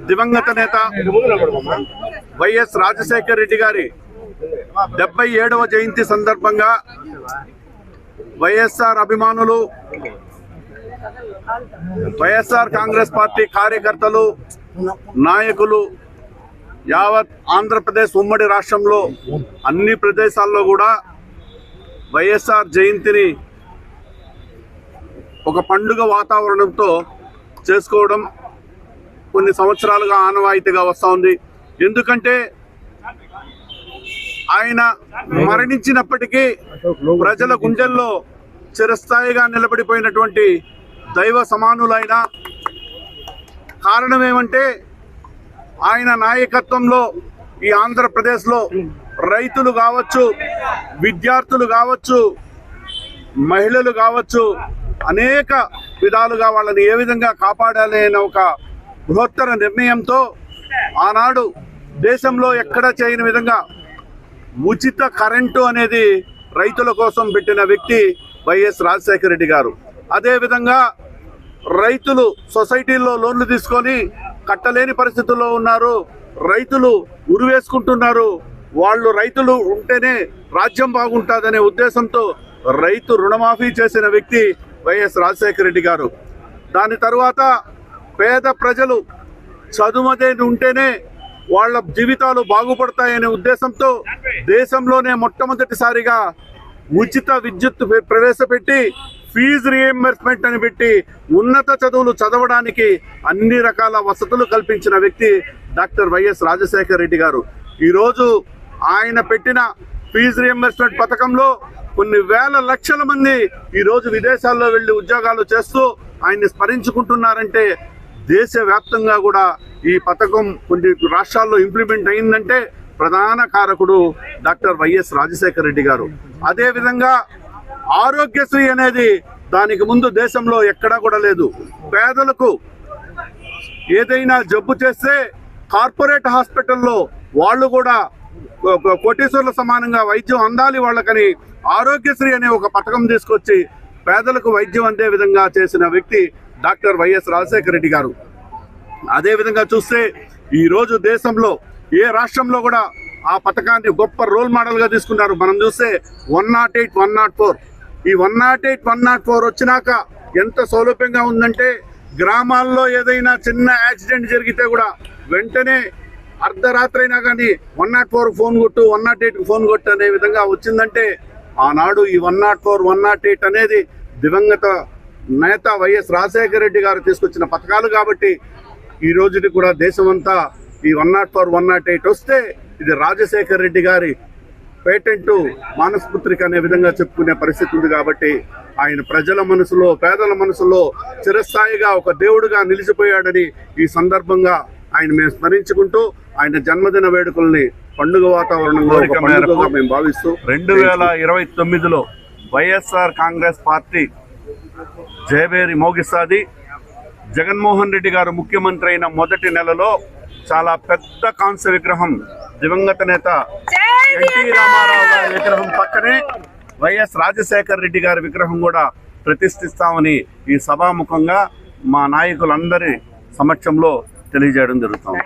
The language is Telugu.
దివంగత నేత వైఎస్ రాజశేఖర రెడ్డి గారి 77వ జయంతి సందర్భంగా వైఎస్ఆర్ అభిమానులు, వైఎస్ఆర్ కాంగ్రెస్ పార్టీ కార్యకర్తలు, నాయకులు యావత్ ఆంధ్రప్రదేశ్ ఉమ్మడి రాష్ట్రంలో అన్ని ప్రదేశాల్లో కూడా వైఎస్ఆర్ జయంతిని ఒక పండుగ వాతావరణంతో చేసుకోవడం కొన్ని సంవత్సరాలుగా ఆనవాయితీగా వస్తూ ఉంది. ఎందుకంటే ఆయన మరణించినప్పటికీ ప్రజల గుండెల్లో చిరస్థాయిగా నిలబడిపోయినటువంటి దైవ సమానులైన కారణం ఏమంటే ఆయన నాయకత్వంలో ఈ ఆంధ్రప్రదేశ్లో రైతులు కావచ్చు, విద్యార్థులు కావచ్చు, మహిళలు కావచ్చు, అనేక విధాలుగా వాళ్ళని ఏ విధంగా కాపాడాలి అనే ఒక బృహత్తర నిర్ణయంతో ఆనాడు దేశంలో ఎక్కడ చేయని విధంగా ఉచిత కరెంటు అనేది రైతుల కోసం పెట్టిన వ్యక్తి వైఎస్ రాజశేఖర రెడ్డి గారు. అదేవిధంగా రైతులు సొసైటీల్లో లోన్లు తీసుకొని కట్టలేని పరిస్థితుల్లో ఉన్నారు, రైతులు ఉరివేసుకుంటున్నారు. వాళ్ళు రైతులు ఉంటేనే రాజ్యం బాగుంటుందనే ఉద్దేశంతో రైతు రుణమాఫీ చేసిన వ్యక్తి వైఎస్ రాజశేఖర రెడ్డి గారు. దాని తర్వాత పేద ప్రజలు చదువుదే ఉంటేనే వాళ్ళ జీవితాలు బాగుపడతాయనే ఉద్దేశంతో దేశంలోనే మొట్టమొదటిసారిగా ఉచిత విద్యుత్ ప్రవేశపెట్టి ఫీజు రీఎంబర్స్మెంట్ అని పెట్టి ఉన్నత చదువులు చదవడానికి అన్ని రకాల వసతులు కల్పించిన వ్యక్తి డాక్టర్ వైఎస్ రాజశేఖర రెడ్డి గారు. ఈరోజు ఆయన పెట్టిన ఫీజు రీఎంబర్స్మెంట్ పథకంలో కొన్ని వేల లక్షల మంది ఈరోజు విదేశాల్లో వెళ్ళి ఉద్యోగాలు చేస్తూ ఆయన్ని స్మరించుకుంటున్నారంటే దేశవ్యాప్తంగా కూడా ఈ పథకం కొన్ని రాష్ట్రాల్లో ఇంప్లిమెంట్ అయిందంటే ప్రధాన కారకుడు డాక్టర్ వైఎస్ రాజశేఖర రెడ్డి గారు. అదేవిధంగా ఆరోగ్యశ్రీ అనేది దానికి ముందు దేశంలో ఎక్కడా కూడా లేదు. పేదలకు ఏదైనా జబ్బు చేస్తే కార్పొరేట్ హాస్పిటల్లో వాళ్ళు కూడా కోటీశ్వర్ల సమానంగా వైద్యం అందాలి వాళ్ళకని ఆరోగ్యశ్రీ అనే ఒక పథకం తీసుకొచ్చి పేదలకు వైద్యం అందే విధంగా చేసిన వ్యక్తి డాక్టర్ వైఎస్ రాజశేఖర రెడ్డి గారు. అదేవిధంగా చూస్తే ఈరోజు దేశంలో ఏ రాష్ట్రంలో కూడా ఆ పథకాన్ని గొప్ప రోల్ మోడల్గా తీసుకున్నారు. మనం చూస్తే 108, 104 ఈ 108, 104 వచ్చినాక ఎంత సౌలభ్యంగా ఉందంటే గ్రామాల్లో ఏదైనా చిన్న యాక్సిడెంట్ జరిగితే కూడా వెంటనే అర్ధరాత్రి అయినా కానీ 104 ఫోన్ కొట్టు, 108 ఫోన్ కొట్టు అనే విధంగా వచ్చిందంటే ఆనాడు ఈ 104, 108 అనేది దివంగత నేత వైఎస్ రాజశేఖర రెడ్డి గారు తీసుకొచ్చిన పథకాలు కాబట్టి ఈ రోజుకి కూడా దేశమంతా ఈ 104, 108 వస్తే ఇది రాజశేఖర రెడ్డి గారి పేటెంట్ మానస్పుత్రిక అనే విధంగా చెప్పుకునే పరిస్థితి ఉంది. కాబట్టి ఆయన ప్రజల మనసులో, పేదల మనసులో చిరస్థాయిగా ఒక దేవుడుగా నిలిచిపోయాడని ఈ సందర్భంగా ఆయన మేము స్మరించుకుంటూ ఆయన జన్మదిన వేడుకల్ని పండుగ వాతావరణంలో మేము భావిస్తూ 2029లో వైఎస్ఆర్ కాంగ్రెస్ పార్టీ జయభేరి మోగిస్తాది. జగన్మోహన్ రెడ్డి గారు ముఖ్యమంత్రి అయిన మొదటి నెలలో చాలా పెద్ద కాంస్య విగ్రహం దివంగత నేత ఎన్టీ రామారావు గారి విగ్రహం పక్కనే వైఎస్ రాజశేఖర రెడ్డి గారి విగ్రహం కూడా ప్రతిష్ఠిస్తామని ఈ సభాముఖంగా మా నాయకులందరి సమక్షంలో తెలియజేయడం జరుగుతుంది.